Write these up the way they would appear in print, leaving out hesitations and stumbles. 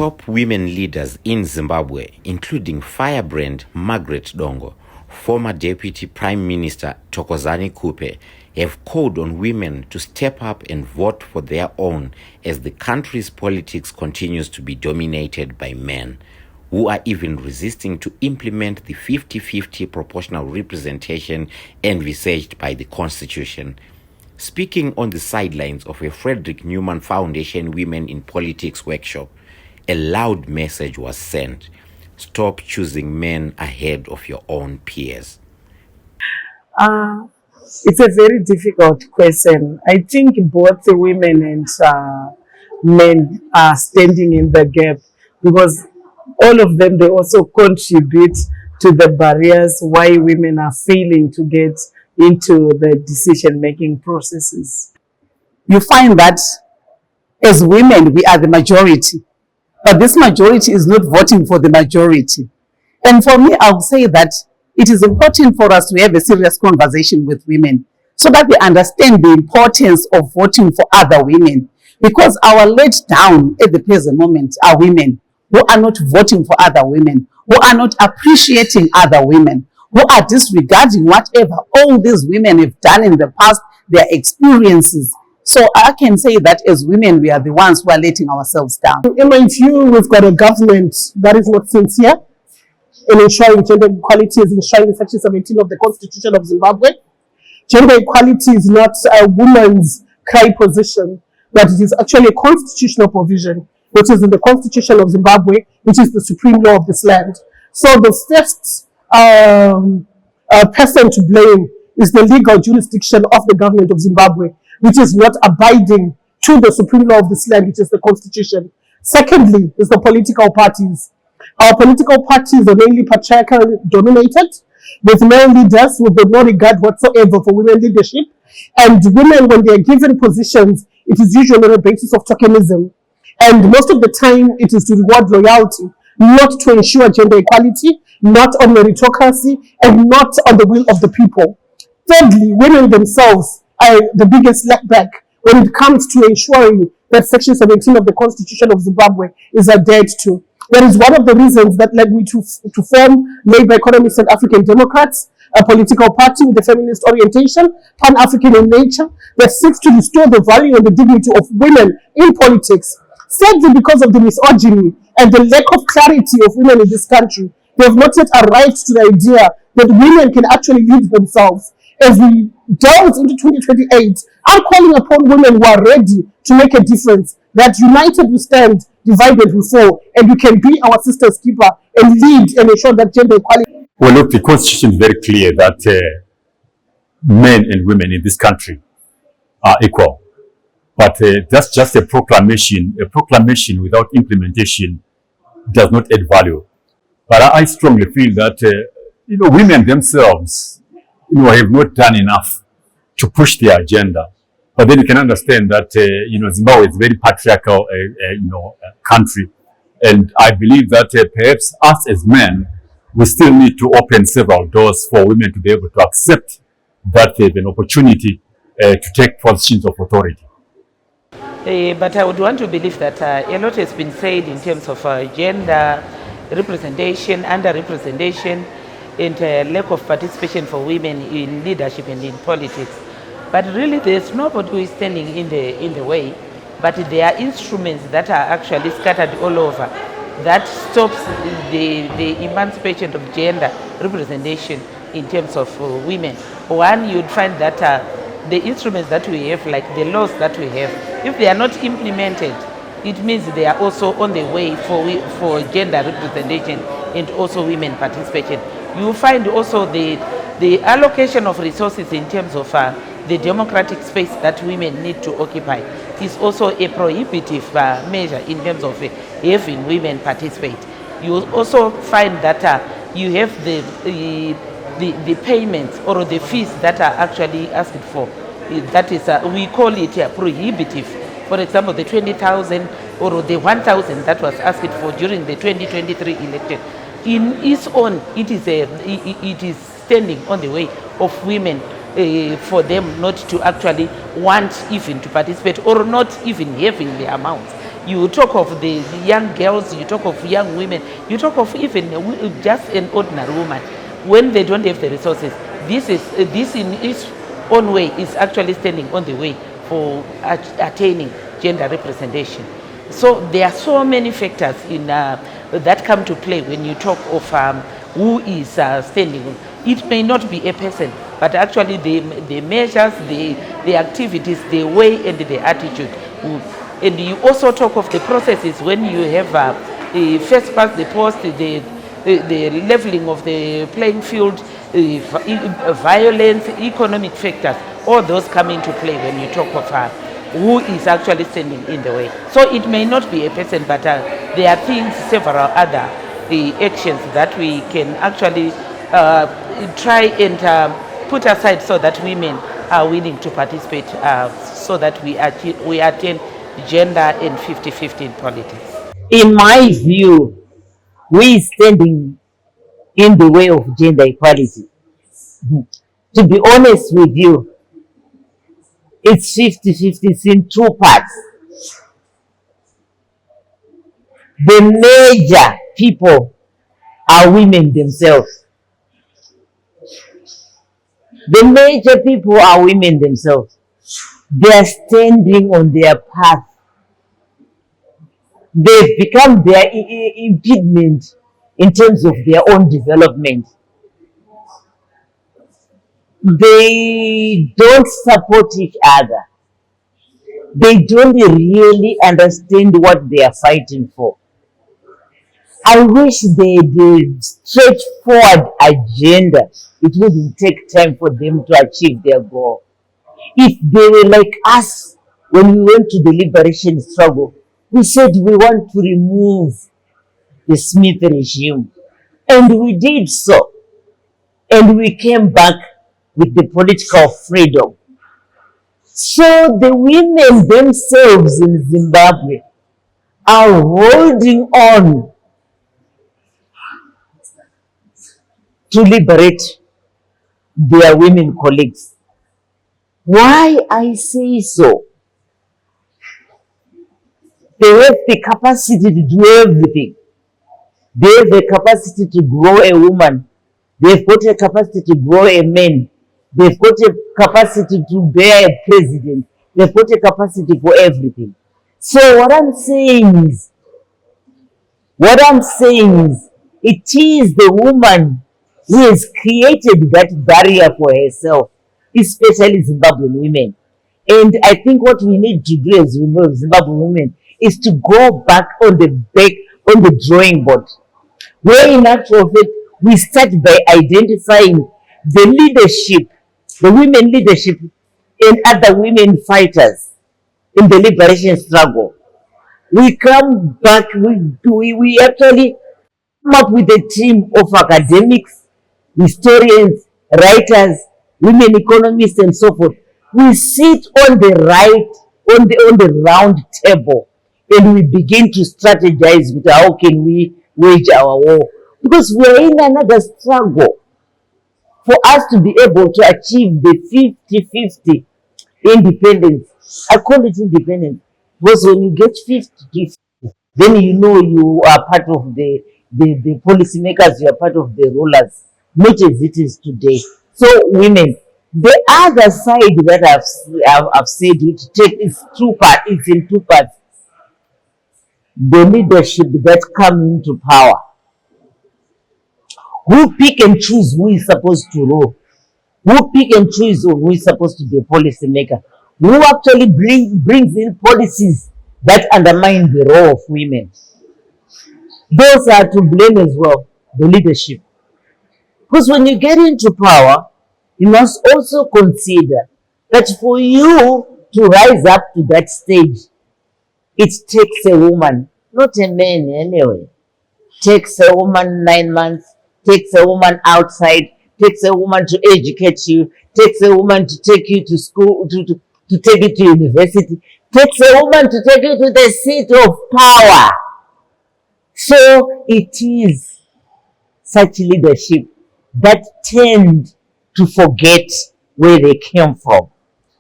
top women leaders in Zimbabwe, including firebrand Margaret Dongo, former Deputy Prime Minister Zanu Khupe, have called on women to step up and vote for their own as the country's politics continues to be dominated by men, who are even resisting to implement the 50-50 proportional representation envisaged by the Constitution. Speaking on the sidelines of a Frederick Newman Foundation Women in Politics workshop, a loud message was sent: stop choosing men ahead of your own peers. It's a very difficult question. I think both the women and men are standing in the gap, because all of them, they also contribute to the barriers why women are failing to get into the decision-making processes. You find that as women, we are the majority, but this majority is not voting for the majority. And for me, I would say that it is important for us to have a serious conversation with women so that they understand the importance of voting for other women, because our let down at the present moment are women who are not voting for other women, who are not appreciating other women, who are disregarding whatever all these women have done in the past, their experiences. So I can say that as women, we are the ones who are letting ourselves down. In my view, we've got a government that is not sincere in ensuring gender equality, is enshrined in Section 17 of the Constitution of Zimbabwe. Gender equality is not a woman's cry position, but it is actually a constitutional provision, which is in the Constitution of Zimbabwe, which is the supreme law of this land. So the first person to blame is the legal jurisdiction of the government of Zimbabwe, which is not abiding to the supreme law of this land, which is the Constitution. Secondly, is the political parties. Our political parties are mainly patriarchal dominated, with male leaders with no regard whatsoever for women leadership. And women, when they are given positions, it is usually on the basis of tokenism. And most of the time, it is to reward loyalty, not to ensure gender equality, not on meritocracy, and not on the will of the people. Thirdly, women themselves are the biggest setback when it comes to ensuring that Section 17 of the Constitution of Zimbabwe is adhered to. That is one of the reasons that led me to form Labour Economists and African Democrats, a political party with a feminist orientation, pan-African in nature, that seeks to restore the value and the dignity of women in politics. Sadly, because of the misogyny and the lack of clarity of women in this country, they have not yet arrived to the idea that women can actually lead themselves. As we delve into 2028, I'm calling upon women who are ready to make a difference, that united we stand, divided we fall, and we can be our sister's keeper and lead and ensure that gender equality. Well, look, the Constitution is very clear that men and women in this country are equal. But that's just a proclamation. A proclamation without implementation does not add value. But I strongly feel that women themselves have not done enough to push their agenda. But then you can understand that Zimbabwe is a very patriarchal country, and I believe that perhaps us as men, we still need to open several doors for women to be able to accept that they have an opportunity to take positions of authority. But I would want to believe that a lot has been said in terms of gender representation, under-representation, and lack of participation for women in leadership and in politics. But really, there's nobody who is standing in the way. But there are instruments that are actually scattered all over that stops the emancipation of gender representation in terms of women. One, you'd find that the instruments that we have, like the laws that we have, if they are not implemented, it means they are also on the way for gender representation and also women participation. You find also the allocation of resources in terms of the democratic space that women need to occupy is also a prohibitive measure in terms of having women participate. You also find that you have the payments or the fees that are actually asked for. That is, we call it prohibitive. For example, the 20,000 or the 1,000 that was asked for during the 2023 election. In its own, it is standing on the way of women for them not to actually want even to participate or not even having the amounts. You talk of the young girls, you talk of young women, you talk of even just an ordinary woman. When they don't have the resources, this in its own way is actually standing on the way for attaining gender representation. So there are so many factors in that come to play when you talk of who is standing. It may not be a person, but actually the measures, the activities, the way and the attitude. And you also talk of the processes when you have the first past the post, the leveling of the playing field, violence, economic factors, all those come into play when you talk of who is actually standing in the way. So it may not be a person, but there are things, several other actions that we can actually try and put aside so that women are willing to participate so that we attain gender and 50-50 in politics. In my view, we standing in the way of gender equality. To be honest with you, it's 50-50, it's in two parts. The major people are women themselves. The major people are women themselves. They are standing on their path. They've become their impediment in terms of their own development. They don't support each other. They don't really understand what they are fighting for. I wish the straightforward agenda, it wouldn't take time for them to achieve their goal. If they were like us, when we went to the liberation struggle, we said we want to remove the Smith regime. And we did so. And we came back with the political freedom. So the women themselves in Zimbabwe are holding on to liberate their women colleagues. Why I say so? They have the capacity to do everything. They have the capacity to grow a woman. They've got a capacity to grow a man. They've got a capacity to bear a president. They've got a capacity for everything. So what I'm saying is, it is the woman who has created that barrier for herself, especially Zimbabwean women. And I think what we need to do as Zimbabwean women is to go back on the drawing board, where in actual fact we start by identifying the leadership, the women leadership and other women fighters in the liberation struggle. We come back, we actually come up with a team of academics, historians, writers, women economists and so forth. We sit on the round table and we begin to strategize with how can we wage our war. Because we are in another struggle for us to be able to achieve the 50-50 independence. I call it independence because when you get 50-50, then you know you are part of the policymakers, you are part of the rulers, not as it is today. So women, the other side that I've said it's in two parts. The leadership that come into power, who pick and choose who is supposed to rule, who pick and choose who is supposed to be a policy maker, who actually brings in policies that undermine the role of women. Those are to blame as well, the leadership. Because when you get into power, you must also consider that for you to rise up to that stage, it takes a woman, not a man anyway. Takes a woman 9 months, takes a woman outside, takes a woman to educate you, takes a woman to take you to school, to take you to university, takes a woman to take you to the seat of power. So it is such leadership that tend to forget where they came from.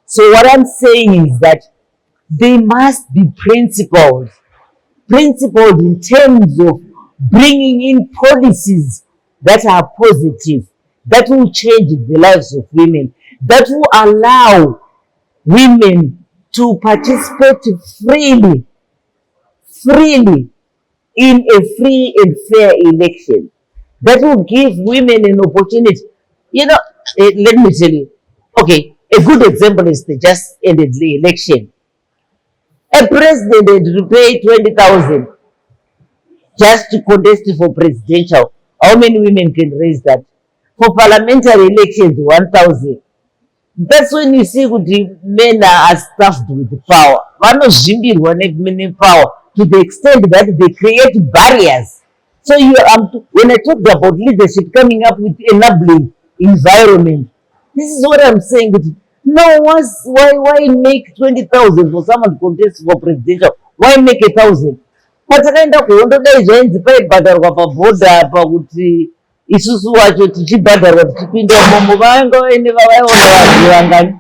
So what I'm saying is that there must be principles principled in terms of bringing in policies that are positive, that will change the lives of women, that will allow women to participate freely in a free and fair election, that will give women an opportunity. You know, let me tell you, okay, a good example is the just ended the election. A president had to pay 20,000 just to contest for presidential. How many women can raise that? For parliamentary elections, 1,000. That's when you see the men are stuffed with power. Vanozvimbirwa power to the extent that they create barriers. So when I talked about leadership coming up with enabling environment, this is what I'm saying. No, why make 20,000 for someone to contest for presidential? Why make 1,000? Patakaenda kuhondoda izvainzi paibhadharwa pabhodha apa kuti isusu wacho tichibhadharwa tichipinda umomo vanga vaine vavaiona vazivangani.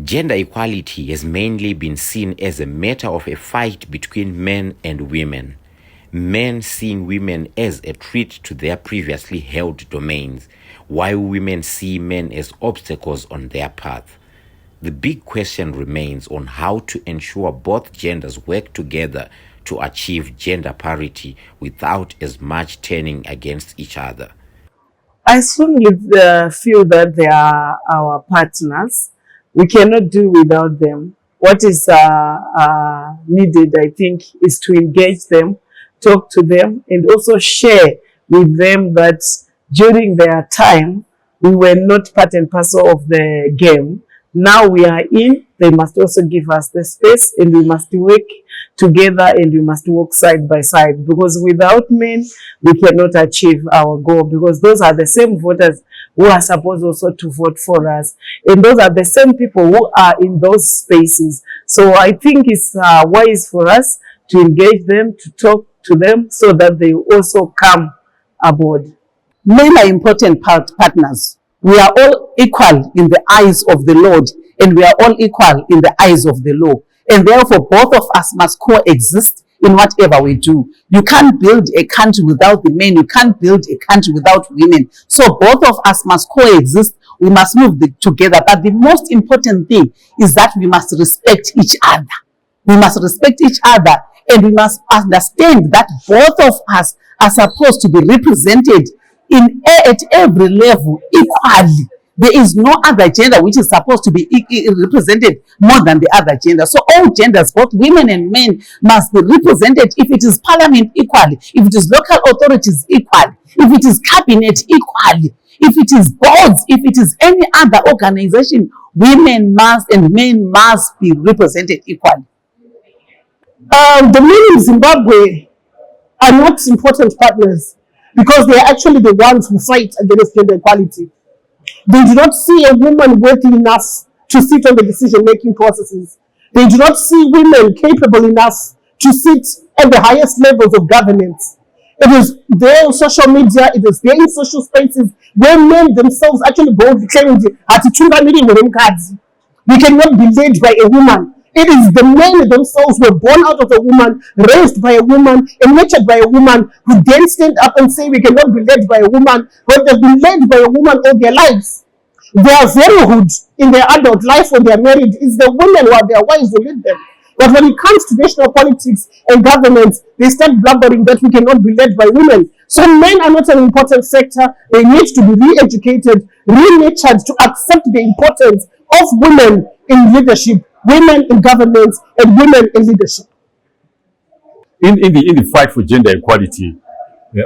Gender equality has mainly been seen as a matter of a fight between men and women. Men seeing women as a threat to their previously held domains, while women see men as obstacles on their path. The big question remains on how to ensure both genders work together to achieve gender parity without as much turning against each other. I strongly feel that they are our partners. We cannot do without them. What is needed, I think, is to engage them, talk to them, and also share with them that during their time, we were not part and parcel of the game. Now we are in, they must also give us the space, and we must work together, and we must work side by side, because without men, we cannot achieve our goal, because those are the same voters who are supposed also to vote for us, and those are the same people who are in those spaces. So I think it's wise for us to engage them, to talk to them, so that they also come aboard. Men are important partners. We are all equal in the eyes of the Lord, and we are all equal in the eyes of the law. And therefore, both of us must coexist in whatever we do. You can't build a country without the men. You can't build a country without women. So both of us must coexist. We must move together. But the most important thing is that we must respect each other. We must respect each other, and we must understand that both of us are supposed to be represented at every level equally. There is no other gender which is supposed to be represented more than the other gender. So all genders, both women and men, must be represented. If it is parliament, equally. If it is local authorities, equally. If it is cabinet, equally. If it is boards, if it is any other organization, women must and men must be represented equally. The men in Zimbabwe are not important partners, because they are actually the ones who fight against gender equality. They do not see a woman worthy enough to sit on the decision-making processes. They do not see women capable enough to sit at the highest levels of governance. It is there on social media, it is there in social spaces where men themselves actually boldly claim we cannot be led by a woman. It is the men themselves who were born out of a woman, raised by a woman, and nurtured by a woman, who then stand up and say we cannot be led by a woman, but they've been led by a woman all their lives. Their veryhood in their adult life when they are married is the women who are their wives who lead them. But when it comes to national politics and governance, they start blabbering that we cannot be led by women. So men are not an important sector. They need to be re-educated, re-nurtured to accept the importance of women in leadership, women in governance, and women in leadership. In the fight for gender equality,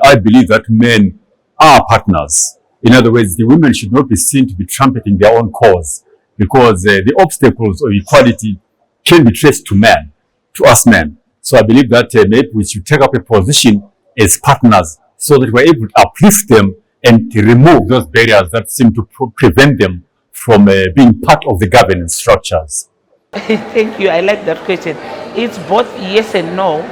I believe that men are partners. In other words, the women should not be seen to be trumpeting their own cause, because the obstacles of equality can be traced to men, to us men. So I believe that maybe we should take up a position as partners, so that we're able to uplift them and to remove those barriers that seem to prevent them from being part of the governance structures. Thank you. I like that question. It's both yes and no,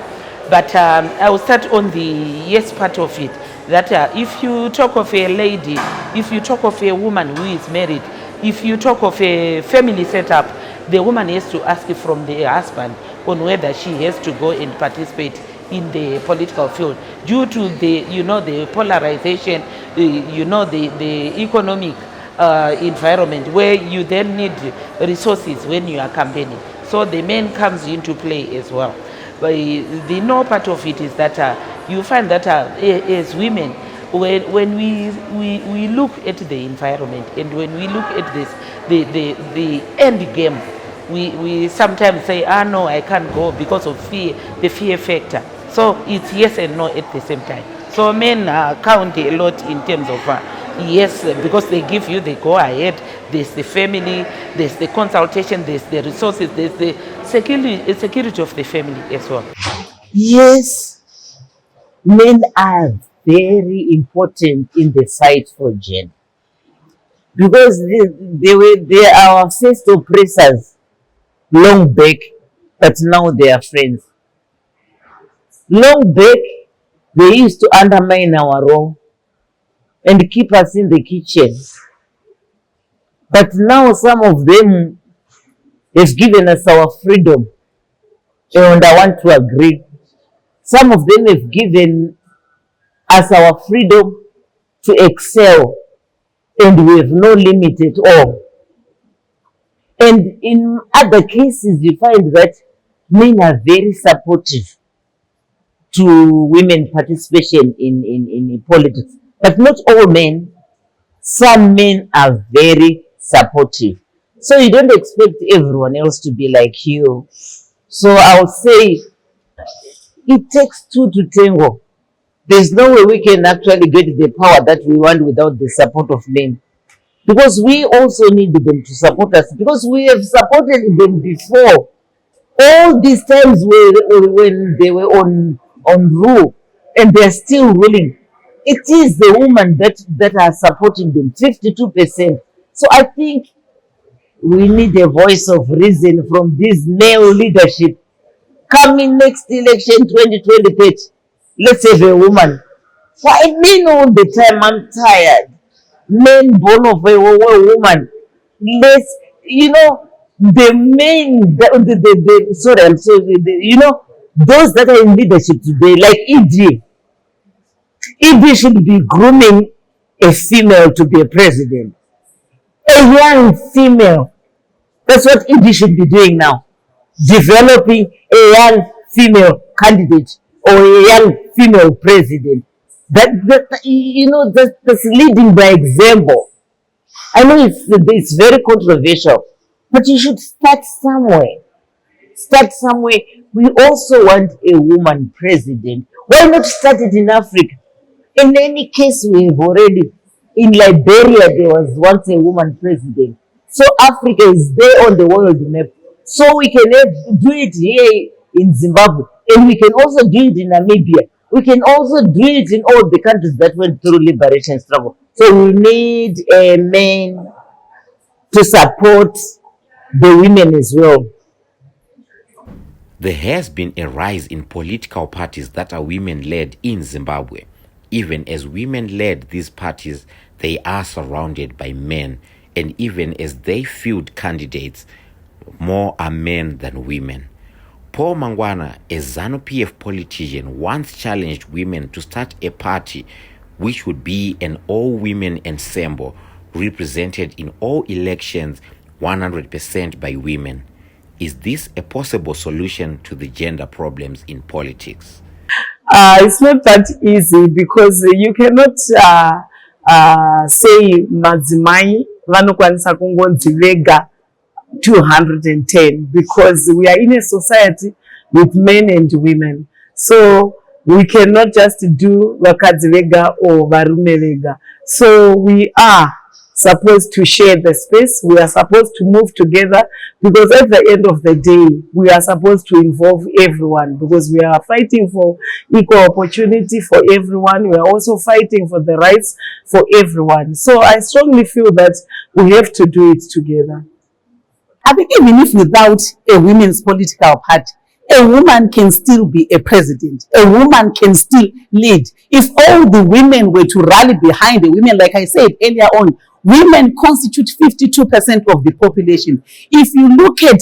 but I will start on the yes part of it. That if you talk of a lady, if you talk of a woman who is married, if you talk of a family setup, the woman has to ask from the husband on whether she has to go and participate in the political field due to the, the polarization, the economic environment where you then need resources when you are campaigning. So the men comes into play as well. But the no part of it is that you find that as women, when we look at the environment and when we look at this, the end game, we sometimes say, no, I can't go because of fear, the fear factor. So it's yes and no at the same time. So men count a lot in terms of yes, because they give you the go ahead. There's the family, there's the consultation, there's the resources, there's the security of the family as well. Yes, men are very important in the fight for gender because they are our first oppressors long back, but now they are friends. Long back, they used to undermine our role and keep us in the kitchen. But now some of them have given us our freedom, and I want to agree. Some of them have given us our freedom to excel, and we have no limit at all. And in other cases, you find that men are very supportive to women participation in politics. But not all men. Some men are very supportive. So you don't expect everyone else to be like you. So I would say it takes two to tango. There's no way we can actually get the power that we want without the support of men. Because we also need them to support us. Because we have supported them before. All these times when they were on rule and they're still ruling, it is the women that are supporting them, 52%. So I think we need a voice of reason from this male leadership. Coming next election, 2028, let's have a woman. Why men all the time? I'm tired. Men born of a woman. Let's, the men, sorry, I'm sorry, those that are in leadership today, like ED. ED should be grooming a female to be a president. A young female. That's what ED should be doing now. Developing a young female candidate or a young female president. That's leading by example. I know it's very controversial, but you should start somewhere. Start somewhere. We also want a woman president. Why not start it in Africa? In any case, we have already, in Liberia, there was once a woman president. So Africa is there on the world map. So we can do it here in Zimbabwe. And we can also do it in Namibia. We can also do it in all the countries that went through liberation struggle. So we need a man to support the women as well. There has been a rise in political parties that are women-led in Zimbabwe. Even as women led these parties, they are surrounded by men, and even as they field candidates, more are men than women. Paul Mangwana, a Zanu PF politician, once challenged women to start a party which would be an all-women ensemble represented in all elections 100% by women. Is this a possible solution to the gender problems in politics? It's not that easy because you cannot say madzimai vanokwanisa kungonzi vega 210 because we are in a society with men and women. So we cannot just do vakadzi vega or varume vega. So we are supposed to share the space. We are supposed to move together because at the end of the day, we are supposed to involve everyone because we are fighting for equal opportunity for everyone. We are also fighting for the rights for everyone. So I strongly feel that we have to do it together. I think even if without a women's political party, a woman can still be a president. A woman can still lead. If all the women were to rally behind the women, like I said earlier on, Women constitute 52% of the population. If you look at,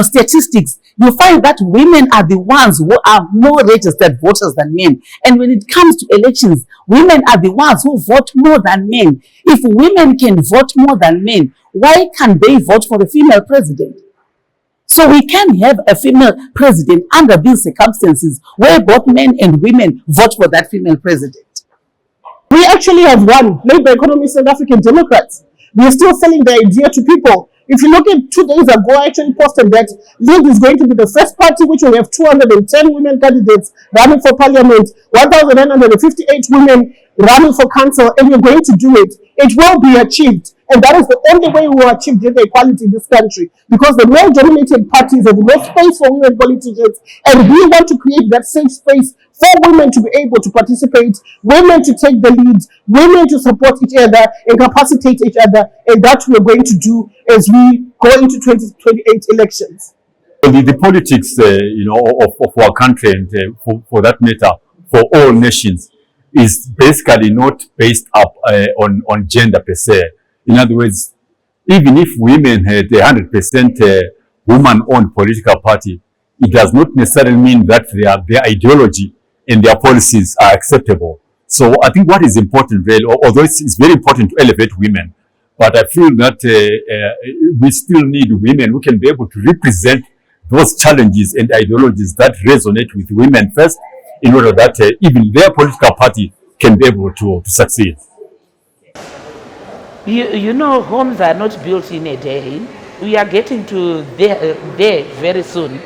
statistics, you find that women are the ones who are more registered voters than men. And when it comes to elections, women are the ones who vote more than men. If women can vote more than men, why can't they vote for a female president? So we can have a female president under these circumstances where both men and women vote for that female president. We actually have one, Labour Economists and African Democrats. We are still selling the idea to people. If you look at 2 days ago, I actually posted that League is going to be the first party which will have 210 women candidates running for parliament, 1,958 women running for council, and we're going to do it. It will be achieved. And that is the only way we will achieve gender equality in this country, because the male-dominated parties have no space for women politicians, and we want to create that safe space for women to be able to participate, women to take the lead, women to support each other and capacitate each other, and that we're going to do as we go into 2028 elections. The politics, of our country and for that matter, for all nations, is basically not based up on gender per se. In other words, even if women had a 100% woman-owned political party, it does not necessarily mean that their ideology and their policies are acceptable. So I think what is important, really, although it's very important to elevate women, but I feel that we still need women who can be able to represent those challenges and ideologies that resonate with women first, in order that even their political party can be able to succeed. Homes are not built in a day. We are getting to there very soon,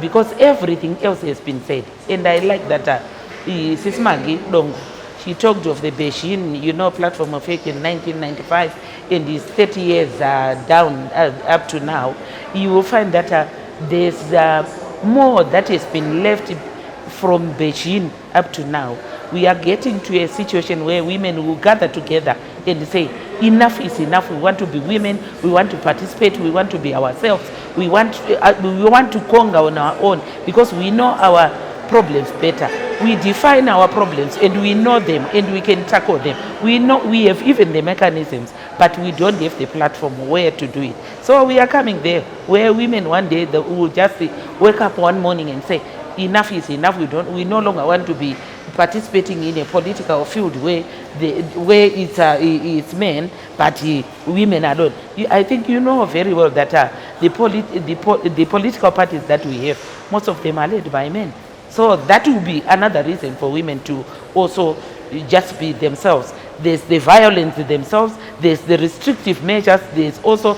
because everything else has been said. And I like that Sis Maggie Dongo, she talked of the Beijing, platform of work in 1995, and is 30 years down up to now. You will find that there's more that has been left from Beijing up to now. We are getting to a situation where women will gather together and say, enough is enough. We want to be women. We want to participate. We want to be ourselves. We want to conquer on our own, because we know our problems better. We define our problems and we know them and we can tackle them. We know we have even the mechanisms, but we don't have the platform where to do it. So we are coming there where women one day will just wake up one morning and say, enough is enough. We no longer want to be participating in a political field where it's men, but women are not. I think you know very well that the political parties that we have, most of them are led by men. So that will be another reason for women to also just be themselves. There's the violence themselves, there's the restrictive measures, there's also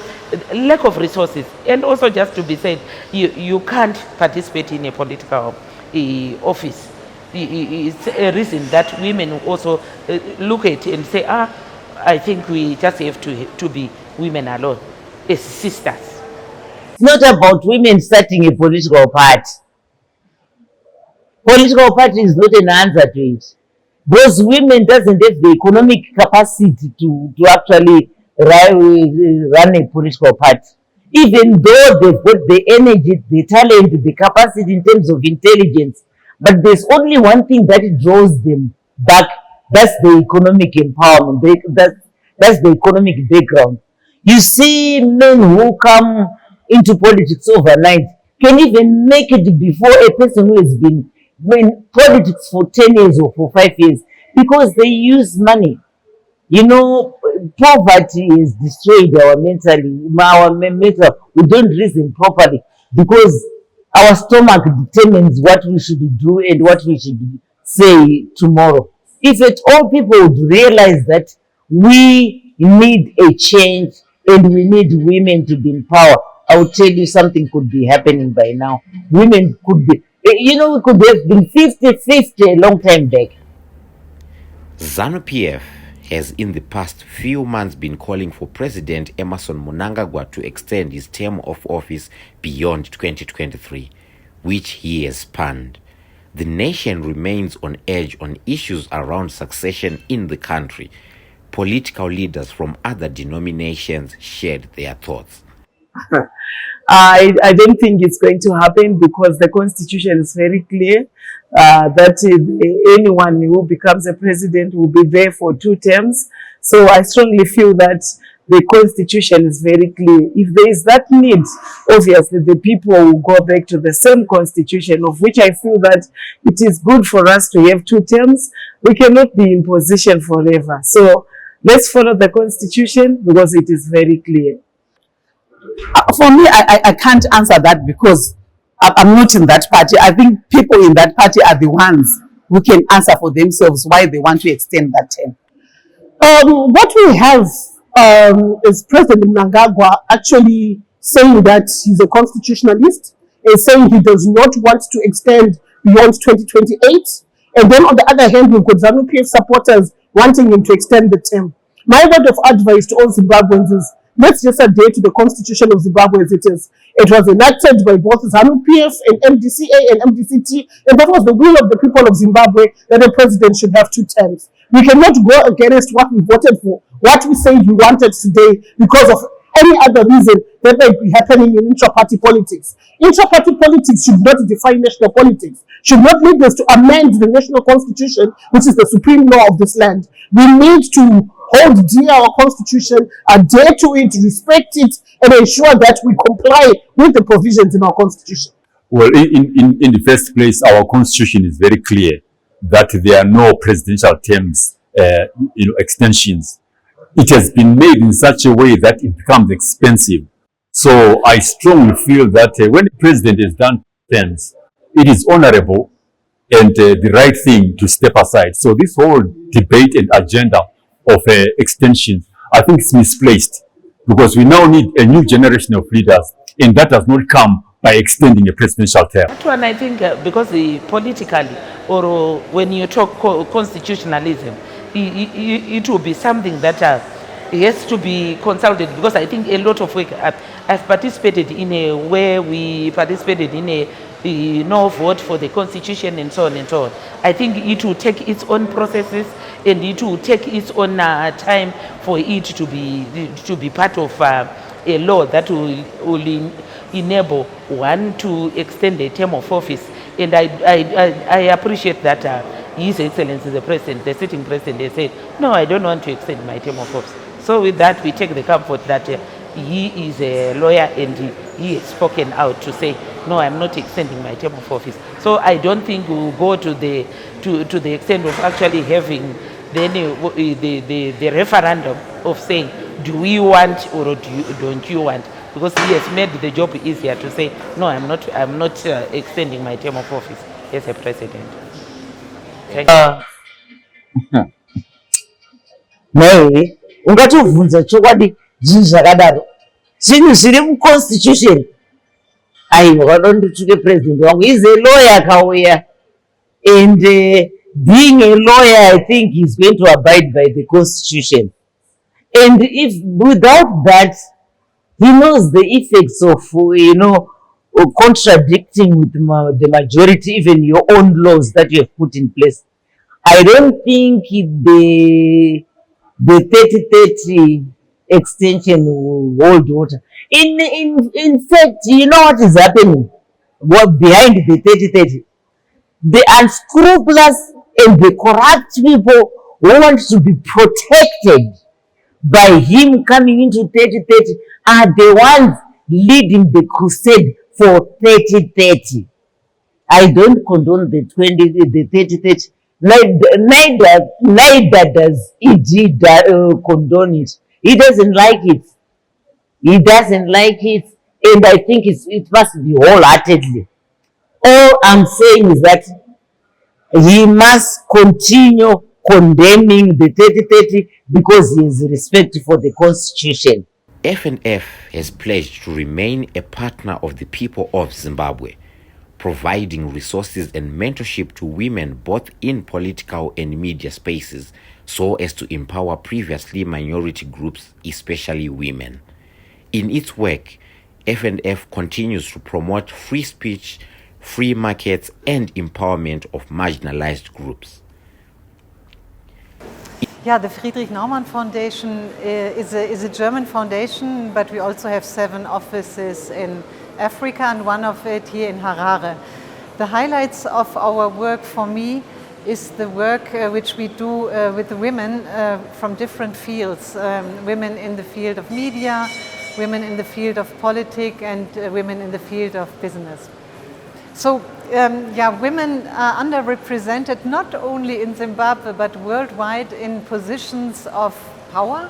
lack of resources. And also, just to be said, you can't participate in a political office. It's a reason that women also look at and say, I think we just have to be women alone, as sisters. It's not about women starting a political party. Political party is not an answer to it. Because women doesn't have the economic capacity to actually run a political party. Even though they've got the energy, the talent, the capacity in terms of intelligence, but there's only one thing that draws them back. That's the economic empowerment. That's the economic background. You see men who come into politics overnight can even make it before a person who has been in politics for 10 years or for 5 years, because they use money. Poverty has destroyed our mental. We don't reason properly, because our stomach determines what we should do and what we should say tomorrow. If at all people would realize that we need a change and we need women to be in power, I will tell you something could be happening by now. Women could be, we could have been 50-50 a long time back. Zanu PF has in the past few months been calling for President Emmerson Mnangagwa to extend his term of office beyond 2023, which he has spanned. The nation remains on edge on issues around succession in the country. Political leaders from other denominations shared their thoughts. I don't think it's going to happen, because the constitution is very clear that anyone who becomes a president will be there for 2 terms. So I strongly feel that the constitution is very clear. If there is that need, obviously the people will go back to the same constitution, of which I feel that it is good for us to have 2 terms. We cannot be in position forever. So let's follow the constitution because it is very clear. For me, I can't answer that because I'm not in that party. I think people in that party are the ones who can answer for themselves why they want to extend that term. What we have is President Mnangagwa actually saying that he's a constitutionalist and saying he does not want to extend beyond 2028. And then on the other hand, we've got Zanu PF supporters wanting him to extend the term. My word of advice to all Zimbabweans is, let's just adhere to the constitution of Zimbabwe as it is. It was enacted by both Zanu PF and MDCA and MDCT, and that was the will of the people of Zimbabwe that a president should have 2 terms. We cannot go against what we voted for, what we said we wanted today, because of any other reason that might be happening in intra-party politics. Intra-party politics should not define national politics, should not lead us to amend the national constitution, which is the supreme law of this land. We need to hold dear our constitution, adhere to it, respect it, and ensure that we comply with the provisions in our constitution. Well, in the first place, our constitution is very clear that there are no presidential terms, extensions. It has been made in such a way that it becomes expensive. So I strongly feel that when the president has done terms, it is honorable and the right thing to step aside. So this whole debate and agenda of extension, I think it's misplaced, because we now need a new generation of leaders, and that does not come by extending a presidential term. That one, I think, because politically, or when you talk constitutionalism, it will be something that has to be consulted, because I think a lot of work, I've participated in where we participated in a no vote for the constitution and so on and so on. I think it will take its own processes, and it will take its own time for it to be part of a law that will enable one to extend a term of office. And I appreciate that His Excellency the President, the sitting President, they said, no, I don't want to extend my term of office. So with that, we take the comfort that he is a lawyer and he has spoken out to say, no, I'm not extending my term of office. So I don't think we will go to the extent of actually having then the referendum of saying, do we want or don't you want? Because he has made the job easier to say, no, I'm not extending my term of office as a president. Thank you. Maybe ungatuvunza chokwadi zvinhu zvakadaro zvinhu zviri muconstitution. Aiwa kadondotuke president wangu is a lawyer akauya, and being a lawyer, I think he's going to abide by the constitution, and if without that, he knows the effects of contradicting with the majority, even your own laws that you have put in place. I don't think the 30-30 extension will hold water. In fact, you know what is happening? What behind the 30-30? The unscrupulous and the corrupt people who want to be protected by him coming into 30-30 are the ones leading the crusade for 30-30. I don't condone the 30-30. Neither does ED condone it. He doesn't like it. He doesn't like it, and I think it must be wholeheartedly. All I'm saying is that he must continue condemning the 30-30 because he has respect for the constitution. FNF has pledged to remain a partner of the people of Zimbabwe, providing resources and mentorship to women both in political and media spaces so as to empower previously minority groups, especially women. In its work, FNF continues to promote free speech, free markets, and empowerment of marginalized groups. Yeah, the Friedrich Naumann Foundation is a German foundation, but we also have 7 offices in Africa and one of it here in Harare. The highlights of our work for me is the work which we do with the women from different fields. Women in the field of media, women in the field of politics, and women in the field of business. So, women are underrepresented not only in Zimbabwe but worldwide in positions of power,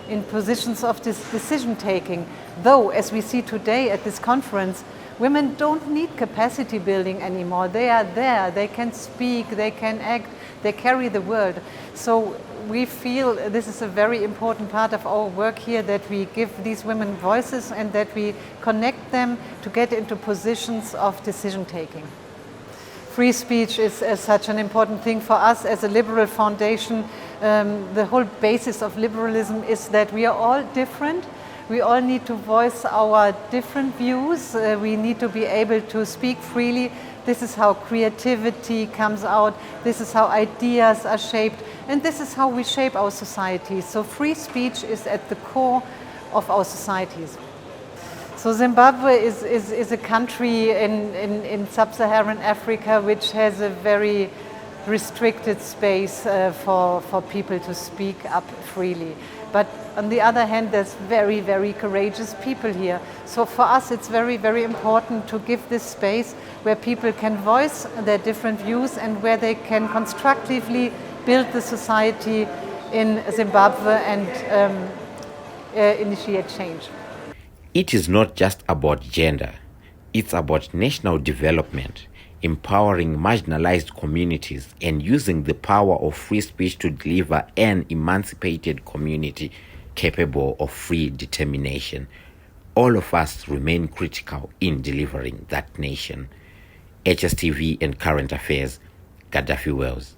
in positions of decision taking. Though, as we see today at this conference, women don't need capacity building anymore. They are there, they can speak, they can act, they carry the word. So we feel this is a very important part of our work here, that we give these women voices and that we connect them to get into positions of decision taking. Free speech is such an important thing for us as a liberal foundation. The whole basis of liberalism is that we are all different. We all need to voice our different views. We need to be able to speak freely. This is how creativity comes out. This is how ideas are shaped. And this is how we shape our societies. So free speech is at the core of our societies. So Zimbabwe is a country in sub-Saharan Africa which has a very restricted space for people to speak up freely. But on the other hand, there's very, very courageous people here. So for us, it's very, very important to give this space where people can voice their different views and where they can constructively build the society in Zimbabwe and initiate change. It is not just about gender. It's about national development, empowering marginalized communities, and using the power of free speech to deliver an emancipated community capable of free determination. All of us remain critical in delivering that nation. HSTV and Current Affairs, Gaddafi Wells.